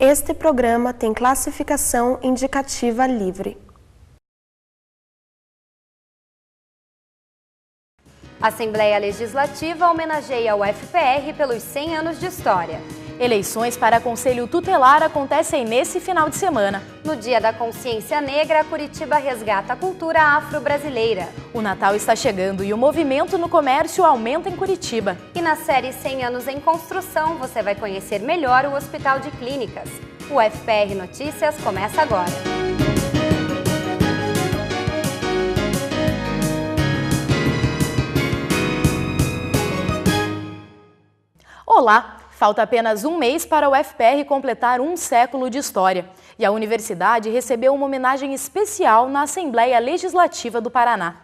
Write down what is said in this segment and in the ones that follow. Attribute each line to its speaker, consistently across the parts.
Speaker 1: Este programa tem classificação indicativa livre.
Speaker 2: A Assembleia Legislativa homenageia o UFPR pelos 100 anos de história.
Speaker 3: Eleições para Conselho Tutelar acontecem nesse final de semana.
Speaker 2: No Dia da Consciência Negra, Curitiba resgata a cultura afro-brasileira.
Speaker 3: O Natal está chegando e o movimento no comércio aumenta em Curitiba.
Speaker 2: E na série 100 anos em construção, você vai conhecer melhor o Hospital de Clínicas. O UFPR Notícias começa agora.
Speaker 3: Olá! Falta apenas um mês para o UFPR completar um século de história. E a universidade recebeu uma homenagem especial na Assembleia Legislativa do Paraná.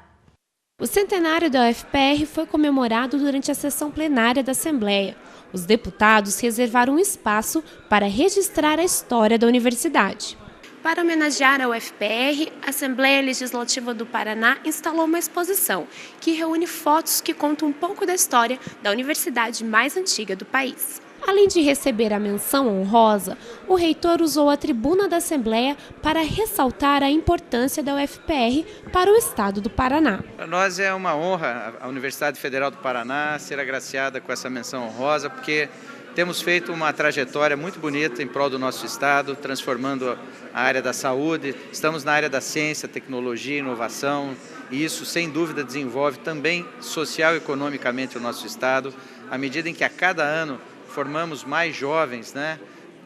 Speaker 4: O centenário da UFPR foi comemorado durante a sessão plenária da Assembleia. Os deputados reservaram um espaço para registrar a história da universidade. Para homenagear a UFPR, a Assembleia Legislativa do Paraná instalou uma exposição que reúne fotos que contam um pouco da história da universidade mais antiga do país. Além de receber a menção honrosa, o reitor usou a tribuna da Assembleia para ressaltar a importância da UFPR para o estado do Paraná.
Speaker 5: Para nós é uma honra a Universidade Federal do Paraná ser agraciada com essa menção honrosa, porque temos feito uma trajetória muito bonita em prol do nosso estado, transformando a área da saúde. Estamos na área da ciência, tecnologia, inovação, e isso, sem dúvida, desenvolve também social e economicamente o nosso estado, à medida em que a cada ano formamos mais jovens,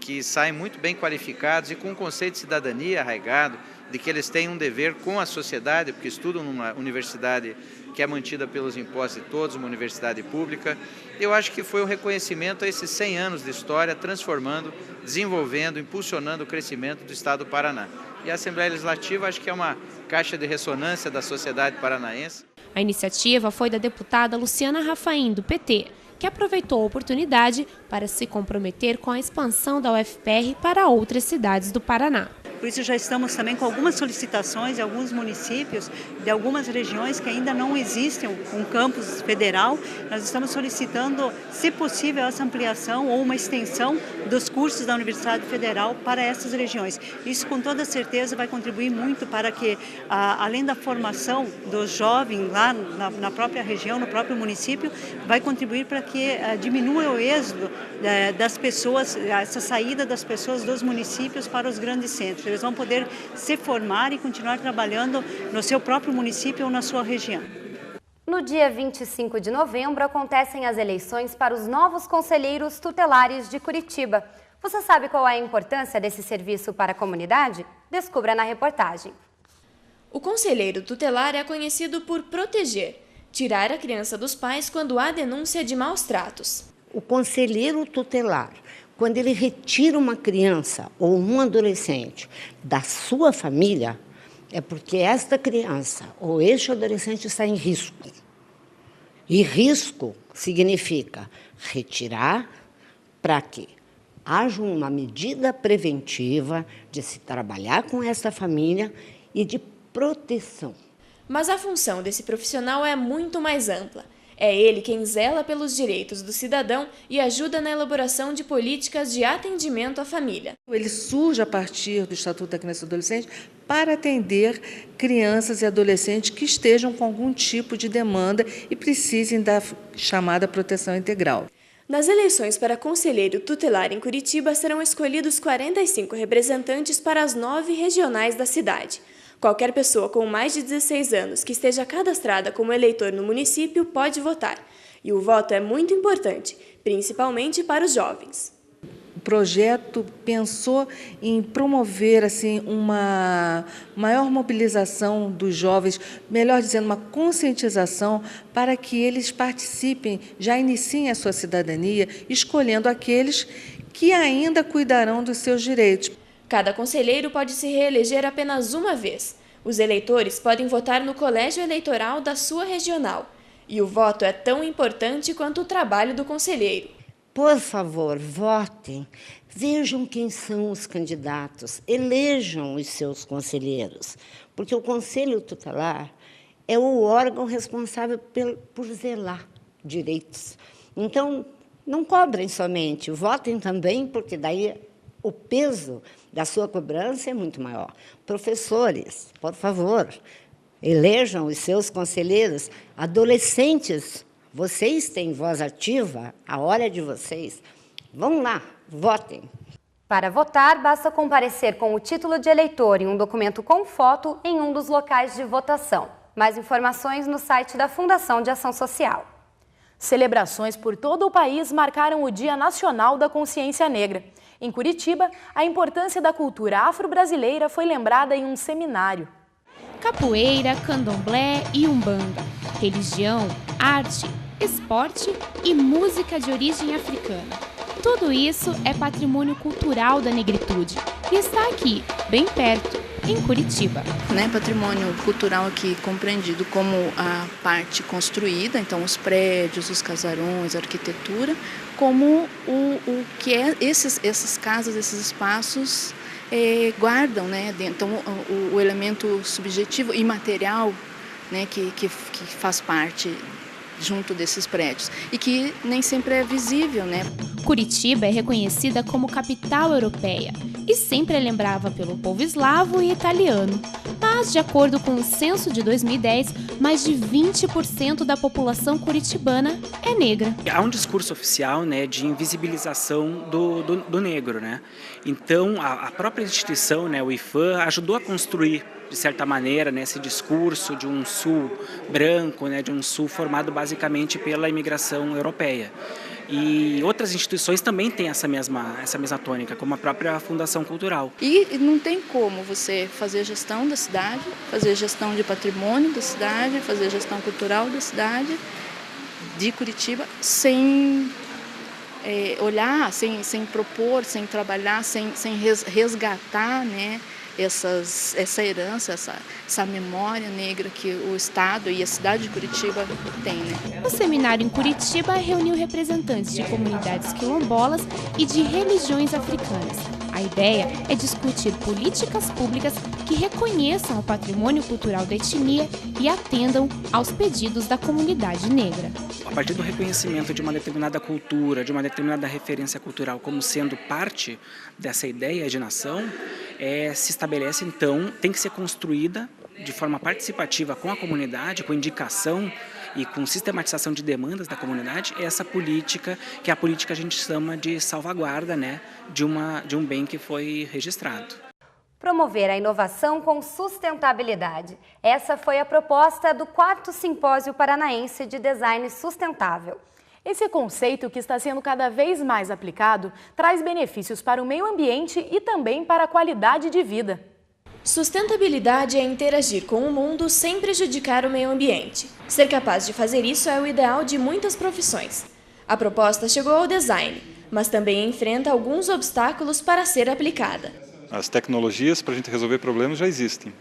Speaker 5: que saem muito bem qualificados e com um conceito de cidadania arraigado, de que eles têm um dever com a sociedade, porque estudam numa universidade que é mantida pelos impostos de todos, uma universidade pública. Eu acho que foi um reconhecimento a esses 100 anos de história, transformando, desenvolvendo, impulsionando o crescimento do estado do Paraná. E a Assembleia Legislativa acho que é uma caixa de ressonância da sociedade paranaense.
Speaker 4: A iniciativa foi da deputada Luciana Rafaim, do PT, que aproveitou a oportunidade para se comprometer com a expansão da UFPR para outras cidades do Paraná.
Speaker 6: Por isso já estamos também com algumas solicitações de alguns municípios, de algumas regiões que ainda não existem um campus federal. Nós estamos solicitando, se possível, essa ampliação ou uma extensão dos cursos da Universidade Federal para essas regiões. Isso com toda certeza vai contribuir muito para que, além da formação dos jovens lá na própria região, no próprio município, vai contribuir para que diminua o êxodo das pessoas, essa saída das pessoas dos municípios para os grandes centros. Eles vão poder se formar e continuar trabalhando no seu próprio município ou na sua região.
Speaker 2: No dia 25 de novembro acontecem as eleições para os novos conselheiros tutelares de Curitiba. Você sabe qual é a importância desse serviço para a comunidade? Descubra na reportagem.
Speaker 7: O conselheiro tutelar é conhecido por proteger, tirar a criança dos pais quando há denúncia de maus tratos.
Speaker 8: O conselheiro tutelar, quando ele retira uma criança ou um adolescente da sua família, é porque esta criança ou este adolescente está em risco. E risco significa retirar para que haja uma medida preventiva de se trabalhar com essa família e de proteção.
Speaker 7: Mas a função desse profissional é muito mais ampla. É ele quem zela pelos direitos do cidadão e ajuda na elaboração de políticas de atendimento à família.
Speaker 9: Ele surge a partir do Estatuto da Criança e do Adolescente para atender crianças e adolescentes que estejam com algum tipo de demanda e precisem da chamada proteção integral.
Speaker 7: Nas eleições para conselheiro tutelar em Curitiba serão escolhidos 45 representantes para as 9 regionais da cidade. Qualquer pessoa com mais de 16 anos que esteja cadastrada como eleitor no município pode votar. E o voto é muito importante, principalmente para os jovens.
Speaker 9: O projeto pensou em promover uma maior mobilização dos jovens, melhor dizendo, uma conscientização para que eles participem, já iniciem a sua cidadania, escolhendo aqueles que ainda cuidarão dos seus direitos.
Speaker 7: Cada conselheiro pode se reeleger apenas uma vez. Os eleitores podem votar no colégio eleitoral da sua regional. E o voto é tão importante quanto o trabalho do conselheiro.
Speaker 8: Por favor, votem, vejam quem são os candidatos, elejam os seus conselheiros, porque o Conselho Tutelar é o órgão responsável por zelar direitos. Então, não cobrem somente, votem também, porque daí o peso da sua cobrança é muito maior. Professores, por favor, elejam os seus conselheiros. Adolescentes, vocês têm voz ativa, a hora é de vocês. Vão lá, votem.
Speaker 2: Para votar, basta comparecer com o título de eleitor e um documento com foto em um dos locais de votação. Mais informações no site da Fundação de Ação Social.
Speaker 3: Celebrações por todo o país marcaram o Dia Nacional da Consciência Negra. Em Curitiba, a importância da cultura afro-brasileira foi lembrada em um seminário.
Speaker 4: Capoeira, candomblé e umbanda, religião, arte, esporte e música de origem africana. Tudo isso é patrimônio cultural da negritude e está aqui, bem perto, em Curitiba.
Speaker 10: Patrimônio cultural aqui compreendido como a parte construída, então os prédios, os casarões, a arquitetura, como o que é essas casas, esses espaços guardam, então o elemento subjetivo e material, que faz parte junto desses prédios e que nem sempre é visível,
Speaker 4: Curitiba é reconhecida como capital europeia e sempre é lembrada pelo povo eslavo e italiano. Mas, de acordo com o censo de 2010, mais de 20% da população curitibana é negra.
Speaker 11: Há um discurso oficial de invisibilização do negro. Então, a própria instituição, o IFAM, ajudou a construir, de certa maneira, esse discurso de um sul branco, de um sul formado basicamente pela imigração europeia. E outras instituições também têm essa mesma tônica, como a própria Fundação Cultural.
Speaker 10: E não tem como você fazer gestão da cidade, fazer gestão de patrimônio da cidade, fazer gestão cultural da cidade, de Curitiba, sem olhar, sem propor, sem trabalhar, sem resgatar, essa herança, essa memória negra que o Estado e a cidade de Curitiba têm.
Speaker 4: O seminário em Curitiba reuniu representantes de comunidades quilombolas e de religiões africanas. A ideia é discutir políticas públicas que reconheçam o patrimônio cultural da etnia e atendam aos pedidos da comunidade negra.
Speaker 11: A partir do reconhecimento de uma determinada cultura, de uma determinada referência cultural como sendo parte dessa ideia de nação, se estabelece, então, tem que ser construída de forma participativa com a comunidade, com indicação e com sistematização de demandas da comunidade, essa política, que é a política que a gente chama de salvaguarda de um bem que foi registrado.
Speaker 2: Promover a inovação com sustentabilidade. Essa foi a proposta do 4º Simpósio Paranaense de Design Sustentável.
Speaker 3: Esse conceito, que está sendo cada vez mais aplicado, traz benefícios para o meio ambiente e também para a qualidade de vida.
Speaker 7: Sustentabilidade é interagir com o mundo sem prejudicar o meio ambiente. Ser capaz de fazer isso é o ideal de muitas profissões. A proposta chegou ao design, mas também enfrenta alguns obstáculos para ser aplicada.
Speaker 12: As tecnologias para a gente resolver problemas já existem.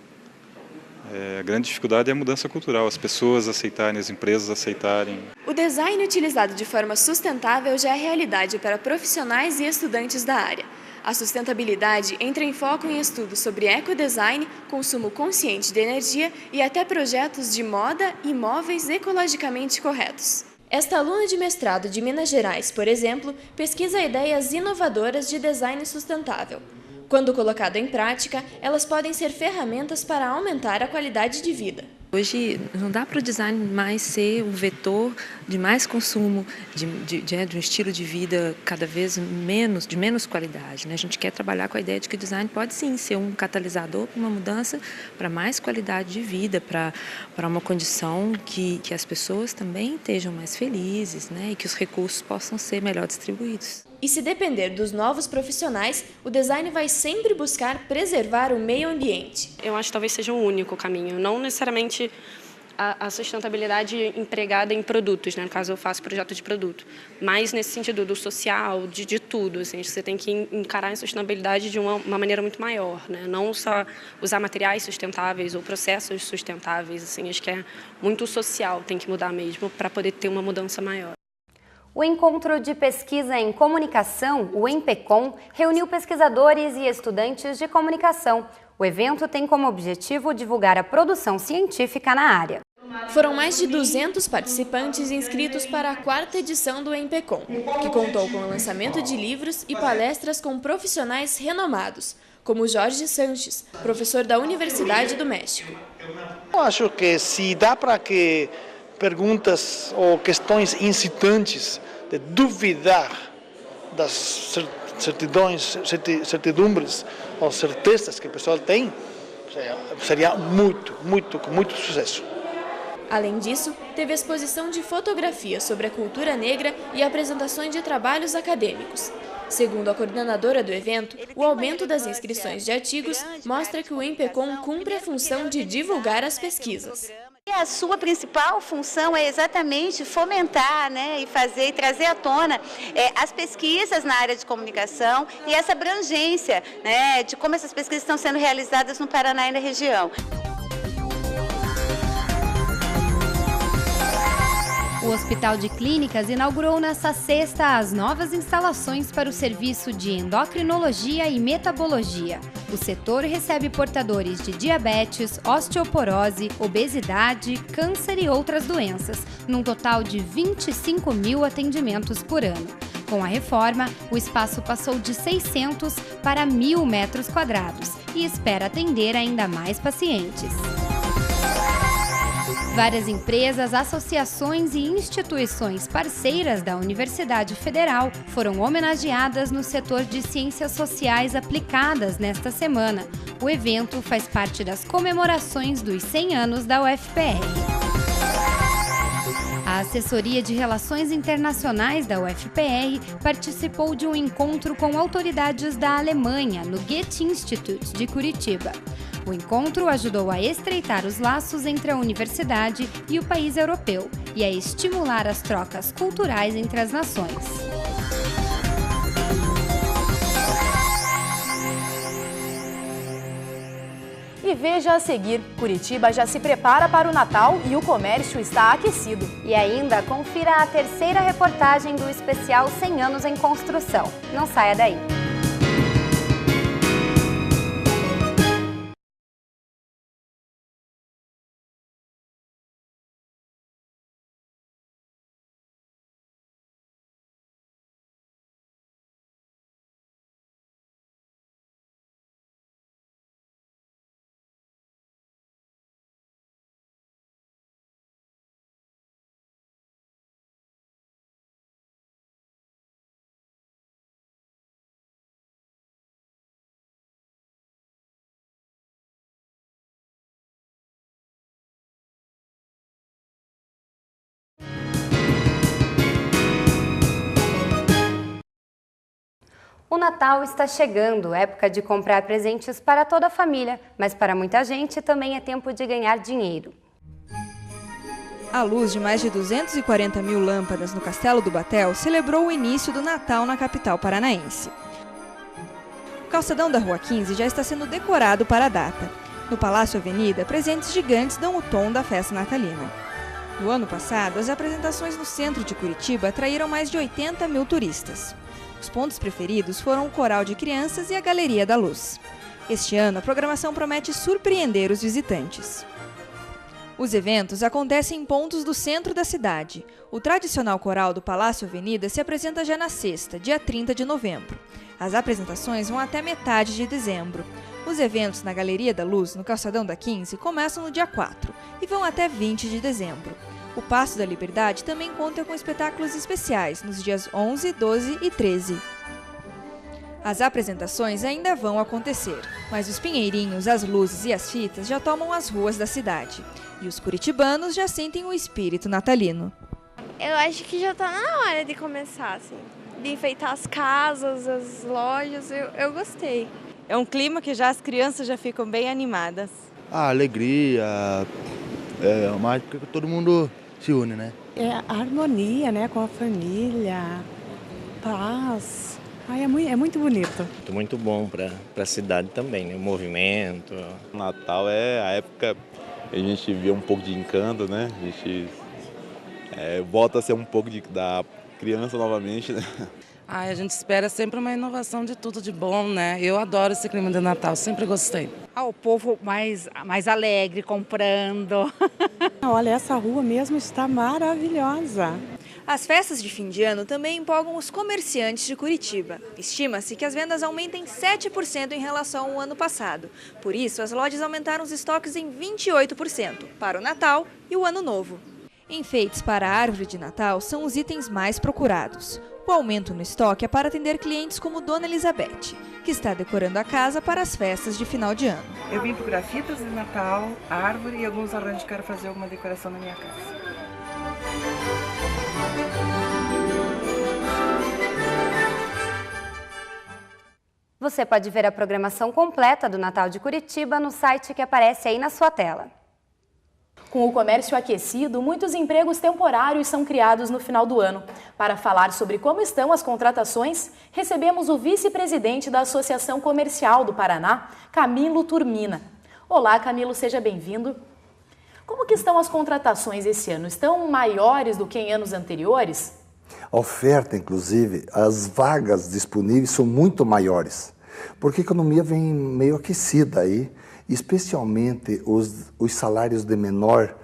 Speaker 12: A grande dificuldade é a mudança cultural, as pessoas aceitarem, as empresas aceitarem.
Speaker 7: O design utilizado de forma sustentável já é realidade para profissionais e estudantes da área. A sustentabilidade entra em foco em estudos sobre ecodesign, consumo consciente de energia e até projetos de moda e móveis ecologicamente corretos. Esta aluna de mestrado de Minas Gerais, por exemplo, pesquisa ideias inovadoras de design sustentável. Quando colocado em prática, elas podem ser ferramentas para aumentar a qualidade de vida.
Speaker 13: Hoje não dá para o design mais ser um vetor de mais consumo, de um estilo de vida cada vez de menos qualidade. A gente quer trabalhar com a ideia de que o design pode sim ser um catalisador para uma mudança, para mais qualidade de vida, para uma condição que as pessoas também estejam mais felizes, e que os recursos possam ser melhor distribuídos.
Speaker 7: E se depender dos novos profissionais, o design vai sempre buscar preservar o meio ambiente.
Speaker 14: Eu acho que talvez seja o único caminho, não necessariamente a sustentabilidade empregada em produtos, no caso eu faço projeto de produto, mas nesse sentido do social, de tudo, assim, você tem que encarar a sustentabilidade de uma maneira muito maior, não só usar materiais sustentáveis ou processos sustentáveis, assim, acho que é muito social, tem que mudar mesmo para poder ter uma mudança maior.
Speaker 2: O Encontro de Pesquisa em Comunicação, o ENPECOM, reuniu pesquisadores e estudantes de comunicação. O evento tem como objetivo divulgar a produção científica na área.
Speaker 7: Foram mais de 200 participantes inscritos para a 4ª edição do Empecom, que contou com o lançamento de livros e palestras com profissionais renomados, como Jorge Sanches, professor da Universidade do México.
Speaker 15: Eu acho que se dá para que perguntas ou questões incitantes de duvidar das certidumbres ou certezas que o pessoal tem, seria com muito sucesso.
Speaker 7: Além disso, teve exposição de fotografias sobre a cultura negra e apresentações de trabalhos acadêmicos. Segundo a coordenadora do evento, o aumento das inscrições de artigos mostra que o Empecom cumpre a função de divulgar as pesquisas.
Speaker 16: A sua principal função é exatamente fomentar, e trazer à tona as pesquisas na área de comunicação e essa abrangência, de como essas pesquisas estão sendo realizadas no Paraná e na região.
Speaker 2: O Hospital de Clínicas inaugurou nesta sexta as novas instalações para o serviço de endocrinologia e metabologia. O setor recebe portadores de diabetes, osteoporose, obesidade, câncer e outras doenças, num total de 25 mil atendimentos por ano. Com a reforma, o espaço passou de 600 para 1.000 metros quadrados e espera atender ainda mais pacientes. Várias empresas, associações e instituições parceiras da Universidade Federal foram homenageadas no setor de Ciências Sociais Aplicadas nesta semana. O evento faz parte das comemorações dos 100 anos da UFPR. A Assessoria de Relações Internacionais da UFPR participou de um encontro com autoridades da Alemanha, no Goethe Institut de Curitiba. O encontro ajudou a estreitar os laços entre a universidade e o país europeu e a estimular as trocas culturais entre as nações.
Speaker 3: E veja a seguir, Curitiba já se prepara para o Natal e o comércio está aquecido.
Speaker 2: E ainda confira a terceira reportagem do especial 100 anos em construção. Não saia daí. O Natal está chegando, época de comprar presentes para toda a família, mas para muita gente também é tempo de ganhar dinheiro.
Speaker 17: A luz de mais de 240 mil lâmpadas no Castelo do Batel celebrou o início do Natal na capital paranaense. O calçadão da Rua 15 já está sendo decorado para a data. No Palácio Avenida, presentes gigantes dão o tom da festa natalina. No ano passado, as apresentações no centro de Curitiba atraíram mais de 80 mil turistas. Os pontos preferidos foram o Coral de Crianças e a Galeria da Luz. Este ano, a programação promete surpreender os visitantes. Os eventos acontecem em pontos do centro da cidade. O tradicional coral do Palácio Avenida se apresenta já na sexta, dia 30 de novembro. As apresentações vão até metade de dezembro. Os eventos na Galeria da Luz, no Calçadão da 15, começam no dia 4 e vão até 20 de dezembro. O Paço da Liberdade também conta com espetáculos especiais nos dias 11, 12 e 13. As apresentações ainda vão acontecer, mas os pinheirinhos, as luzes e as fitas já tomam as ruas da cidade. E os curitibanos já sentem o espírito natalino.
Speaker 18: Eu acho que já está na hora de começar, assim, de enfeitar as casas, as lojas, eu gostei.
Speaker 19: É um clima que já as crianças já ficam bem animadas.
Speaker 20: A alegria, é uma época que todo mundo se une, né?
Speaker 21: É a harmonia, né, com a família, paz. É muito bonito.
Speaker 22: Muito bom para a cidade também, né? O movimento.
Speaker 23: O Natal é a época que a gente vê um pouco de encanto, né? A gente volta a ser um pouco da criança novamente, né?
Speaker 1: A gente espera sempre uma inovação de tudo de bom, né? Eu adoro esse clima de Natal, sempre gostei.
Speaker 5: O povo mais alegre, comprando.
Speaker 21: Olha, essa rua mesmo está maravilhosa.
Speaker 17: As festas de fim de ano também empolgam os comerciantes de Curitiba. Estima-se que as vendas aumentem 7% em relação ao ano passado. Por isso, as lojas aumentaram os estoques em 28% para o Natal e o Ano Novo. Enfeites para a árvore de Natal são os itens mais procurados. O aumento no estoque é para atender clientes como Dona Elizabeth, que está decorando a casa para as festas de final de ano.
Speaker 6: Eu vim por grafitas de Natal, árvore e alguns arranjos. Quero fazer alguma decoração na minha casa.
Speaker 2: Você pode ver a programação completa do Natal de Curitiba no site que aparece aí na sua tela.
Speaker 3: Com o comércio aquecido, muitos empregos temporários são criados no final do ano. Para falar sobre como estão as contratações, recebemos o vice-presidente da Associação Comercial do Paraná, Camilo Turmina. Olá, Camilo, seja bem-vindo. Como que estão as contratações esse ano? Estão maiores do que em anos anteriores?
Speaker 24: A oferta, inclusive, as vagas disponíveis são muito maiores, porque a economia vem meio aquecida aí, especialmente os salários de menor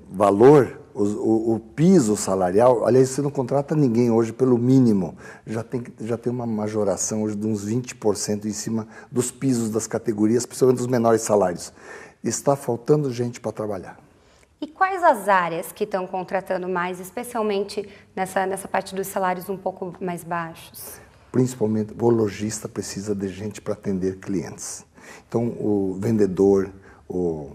Speaker 24: valor, o piso salarial. Aliás, você não contrata ninguém hoje pelo mínimo, já tem uma majoração hoje de uns 20% em cima dos pisos das categorias, principalmente dos menores salários. Está faltando gente para trabalhar.
Speaker 2: E quais as áreas que estão contratando mais, especialmente nessa parte dos salários um pouco mais baixos?
Speaker 24: Principalmente o lojista precisa de gente para atender clientes. Então, o vendedor, o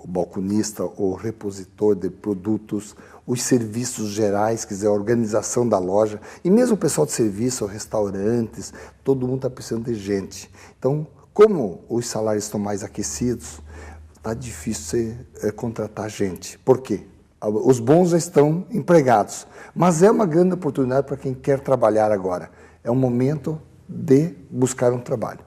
Speaker 24: balconista, o repositor de produtos, os serviços gerais, quer dizer, a organização da loja, e mesmo o pessoal de serviço, restaurantes, todo mundo está precisando de gente. Então, como os salários estão mais aquecidos, está difícil contratar gente. Por quê? Os bons já estão empregados, mas é uma grande oportunidade para quem quer trabalhar agora. É um momento de buscar um trabalho.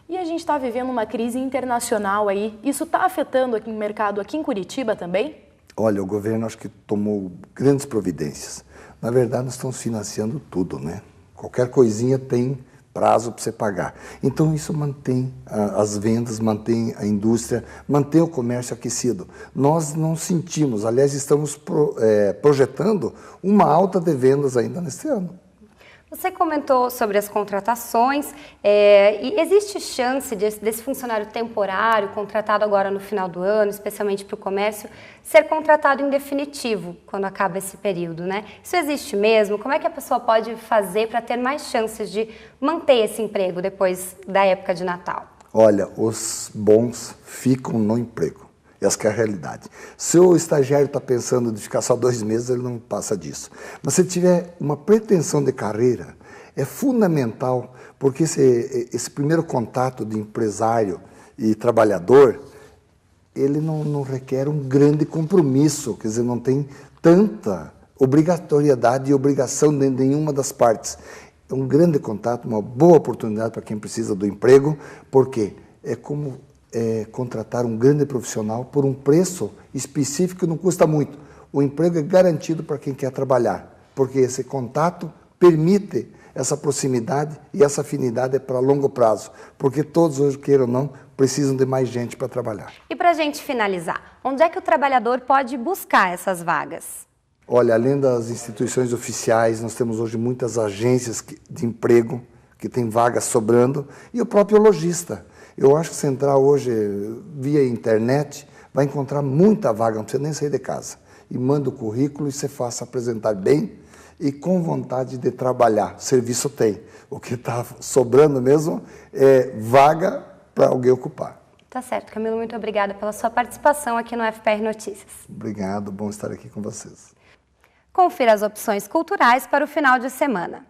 Speaker 3: E a gente está vivendo uma crise internacional aí. Isso está afetando aqui o mercado aqui em Curitiba também?
Speaker 24: Olha, o governo acho que tomou grandes providências. Na verdade, nós estamos financiando tudo, né? Qualquer coisinha tem prazo para você pagar. Então, isso mantém as vendas, mantém a indústria, mantém o comércio aquecido. Nós não sentimos, aliás, estamos projetando uma alta de vendas ainda neste ano.
Speaker 2: Você comentou sobre as contratações, e existe chance desse funcionário temporário, contratado agora no final do ano, especialmente para o comércio, ser contratado em definitivo, quando acaba esse período, né? Isso existe mesmo? Como é que a pessoa pode fazer para ter mais chances de manter esse emprego depois da época de Natal?
Speaker 24: Olha, os bons ficam no emprego. Essa que é a realidade. Se o estagiário está pensando de ficar só 2 meses, ele não passa disso. Mas se tiver uma pretensão de carreira, é fundamental, porque esse primeiro contato de empresário e trabalhador, ele não requer um grande compromisso, quer dizer, não tem tanta obrigatoriedade e obrigação de nenhuma das partes. É um grande contato, uma boa oportunidade para quem precisa do emprego, porque é como contratar um grande profissional por um preço específico que não custa muito. O emprego é garantido para quem quer trabalhar, porque esse contato permite essa proximidade e essa afinidade é para longo prazo, porque todos hoje, queiram ou não, precisam de mais gente para trabalhar.
Speaker 2: E para a gente finalizar, onde é que o trabalhador pode buscar essas vagas?
Speaker 24: Olha, além das instituições oficiais, nós temos hoje muitas agências de emprego que têm vagas sobrando e o próprio lojista. Eu acho que se entrar hoje via internet, vai encontrar muita vaga, não precisa nem sair de casa. E manda o currículo e você faça apresentar bem e com vontade de trabalhar. Serviço tem. O que está sobrando mesmo é vaga para alguém ocupar.
Speaker 2: Tá certo, Camilo, muito obrigada pela sua participação aqui no FPR Notícias.
Speaker 24: Obrigado, bom estar aqui com vocês.
Speaker 2: Confira as opções culturais para o final de semana.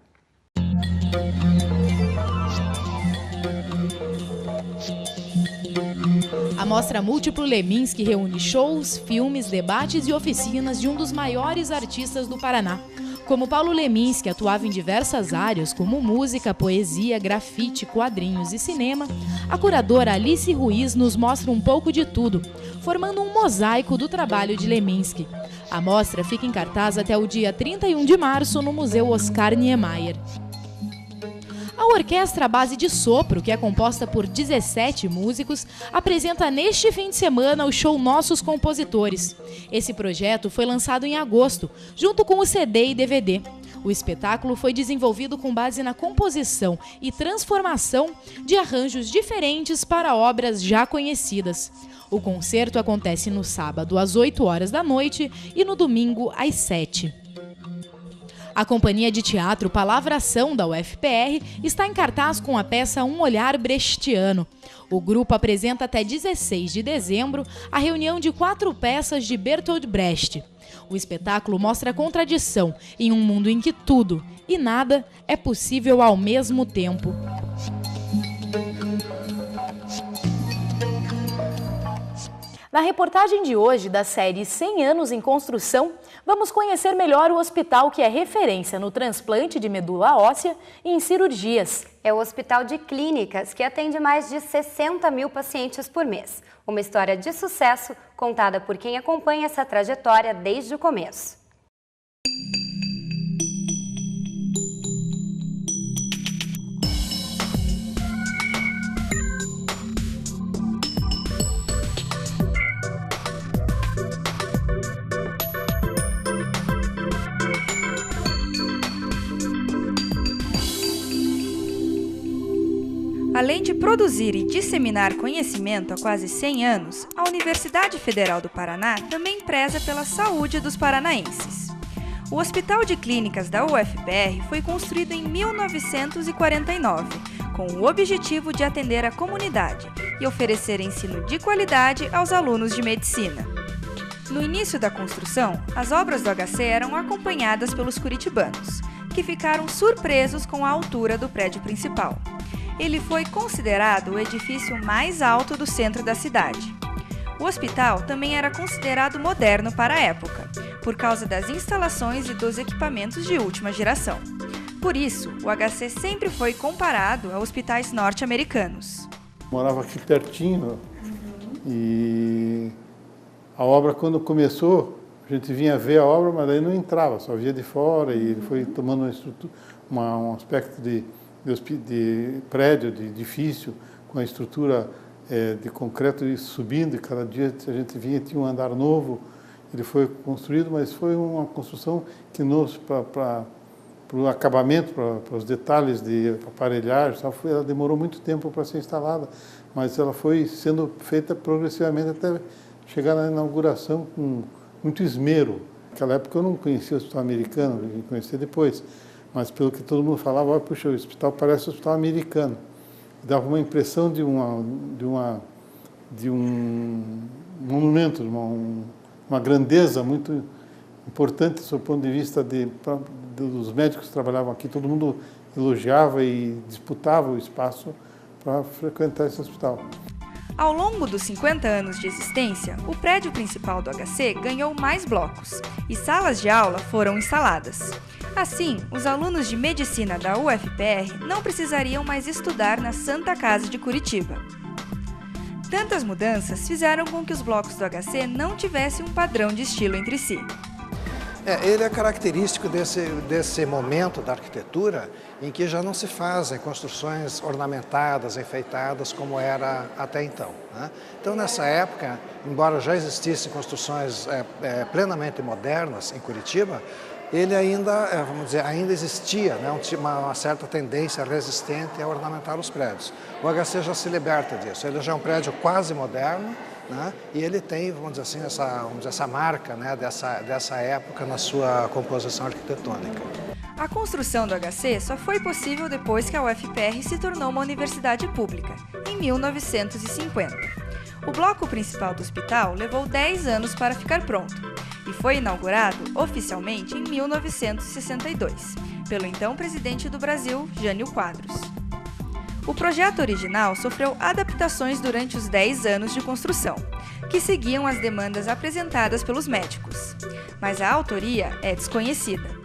Speaker 3: A Mostra Múltiplo Leminski reúne shows, filmes, debates e oficinas de um dos maiores artistas do Paraná. Como Paulo Leminski atuava em diversas áreas, como música, poesia, grafite, quadrinhos e cinema, a curadora Alice Ruiz nos mostra um pouco de tudo, formando um mosaico do trabalho de Leminski. A mostra fica em cartaz até o dia 31 de março no Museu Oscar Niemeyer. A orquestra à base de sopro, que é composta por 17 músicos, apresenta neste fim de semana o show Nossos Compositores. Esse projeto foi lançado em agosto, junto com o CD e DVD. O espetáculo foi desenvolvido com base na composição e transformação de arranjos diferentes para obras já conhecidas. O concerto acontece no sábado às 8 horas da noite e no domingo às 7. A Companhia de Teatro Palavração da UFPR está em cartaz com a peça Um Olhar Brechtiano. O grupo apresenta até 16 de dezembro a reunião de 4 peças de Bertolt Brecht. O espetáculo mostra a contradição em um mundo em que tudo e nada é possível ao mesmo tempo. Na reportagem de hoje da série 100 anos em construção, vamos conhecer melhor o hospital que é referência no transplante de medula óssea e em cirurgias.
Speaker 2: É o Hospital de Clínicas, que atende mais de 60 mil pacientes por mês. Uma história de sucesso contada por quem acompanha essa trajetória desde o começo.
Speaker 17: Além de produzir e disseminar conhecimento há quase 100 anos, a Universidade Federal do Paraná também preza pela saúde dos paranaenses. O Hospital de Clínicas da UFPR foi construído em 1949, com o objetivo de atender a comunidade e oferecer ensino de qualidade aos alunos de medicina. No início da construção, as obras do HC eram acompanhadas pelos curitibanos, que ficaram surpresos com a altura do prédio principal. Ele foi considerado o edifício mais alto do centro da cidade. O hospital também era considerado moderno para a época, por causa das instalações e dos equipamentos de última geração. Por isso, o HC sempre foi comparado a hospitais norte-americanos.
Speaker 4: Morava aqui pertinho e a obra, quando começou, a gente vinha ver a obra, mas aí não entrava, só via de fora, e ele foi tomando uma estrutura, um aspecto de prédio, de edifício, com a estrutura de concreto e subindo, e cada dia a gente vinha, tinha um andar novo. Ele foi construído, mas foi uma construção que para o acabamento, para os detalhes de aparelhagem, ela demorou muito tempo para ser instalada, mas ela foi sendo feita progressivamente até chegar na inauguração com muito esmero. Naquela época eu não conhecia o hospital americano, eu conhecia depois. Mas pelo que todo mundo falava, olha, puxa, o hospital parece um hospital americano. Dava uma impressão de um monumento, uma grandeza muito importante do ponto de vista dos médicos que trabalhavam aqui. Todo mundo elogiava e disputava o espaço para frequentar esse hospital.
Speaker 17: Ao longo dos 50 anos de existência, o prédio principal do HC ganhou mais blocos e salas de aula foram instaladas. Assim, os alunos de medicina da UFPR não precisariam mais estudar na Santa Casa de Curitiba. Tantas mudanças fizeram com que os blocos do HC não tivessem um padrão de estilo entre si.
Speaker 8: Ele é característico desse momento da arquitetura em que já não se fazem construções ornamentadas, enfeitadas, como era até então, né? Então, nessa época, embora já existissem construções plenamente modernas em Curitiba, ele ainda, vamos dizer, ainda existia, né, uma certa tendência resistente a ornamentar os prédios. O HC já se liberta disso, ele já é um prédio quase moderno, né, e ele tem, vamos dizer assim, essa marca, né, dessa época na sua composição arquitetônica.
Speaker 17: A construção do HC só foi possível depois que a UFPR se tornou uma universidade pública, em 1950. O bloco principal do hospital levou 10 anos para ficar pronto e foi inaugurado oficialmente em 1962, pelo então presidente do Brasil, Jânio Quadros. O projeto original sofreu adaptações durante os 10 anos de construção, que seguiam as demandas apresentadas pelos médicos, mas a autoria é desconhecida.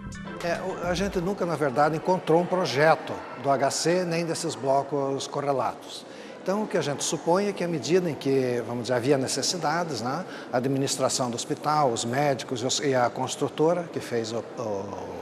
Speaker 8: A gente nunca, na verdade, encontrou um projeto do HC nem desses blocos correlatos. Então, o que a gente supõe é que à medida em que, vamos dizer, havia necessidades, né, a administração do hospital, os médicos e a construtora que fez o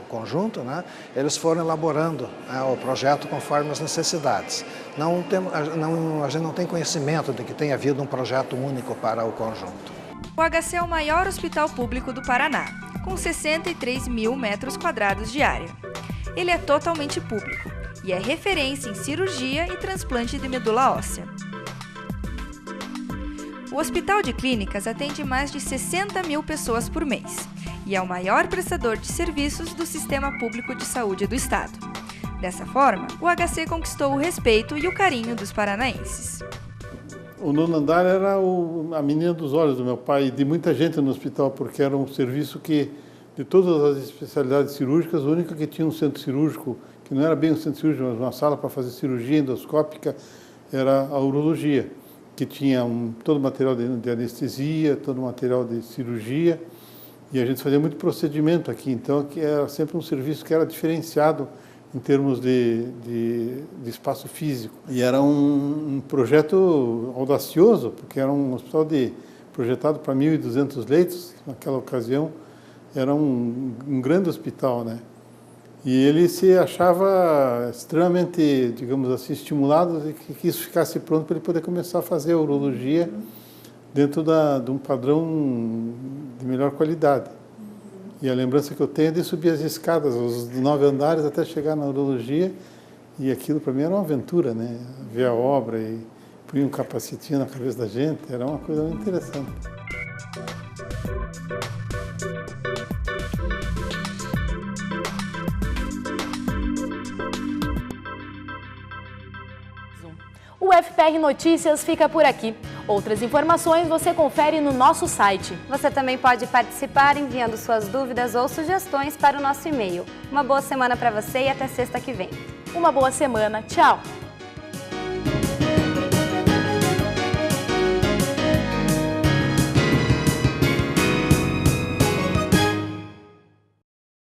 Speaker 8: conjunto, né, eles foram elaborando, né, o projeto conforme as necessidades. A gente não tem conhecimento de que tenha havido um projeto único para o conjunto.
Speaker 17: O HC é o maior hospital público do Paraná, com 63 mil metros quadrados de área. Ele é totalmente público e é referência em cirurgia e transplante de medula óssea. O Hospital de Clínicas atende mais de 60 mil pessoas por mês e é o maior prestador de serviços do Sistema Público de Saúde do Estado. Dessa forma, o HC conquistou o respeito e o carinho dos paranaenses.
Speaker 4: O nono andar era a menina dos olhos do meu pai e de muita gente no hospital, porque era um serviço que, de todas as especialidades cirúrgicas, o único que tinha um centro cirúrgico, que não era bem um centro cirúrgico, mas uma sala para fazer cirurgia endoscópica, era a urologia, que tinha todo o material de anestesia, todo o material de cirurgia, e a gente fazia muito procedimento aqui, então que era sempre um serviço que era diferenciado em termos de espaço físico. E era um projeto audacioso, porque era um hospital projetado para 1.200 leitos, naquela ocasião era um grande hospital, né? E ele se achava extremamente, digamos assim, estimulado que isso ficasse pronto para ele poder começar a fazer a urologia dentro de um padrão de melhor qualidade. E a lembrança que eu tenho é de subir as escadas, os 9 andares até chegar na urologia, e aquilo para mim era uma aventura, né? Ver a obra e pôr um capacetinho na cabeça da gente, era uma coisa muito interessante.
Speaker 3: O FPR Notícias fica por aqui. Outras informações você confere no nosso site.
Speaker 2: Você também pode participar enviando suas dúvidas ou sugestões para o nosso e-mail. Uma boa semana para você e até sexta que vem.
Speaker 3: Uma boa semana. Tchau!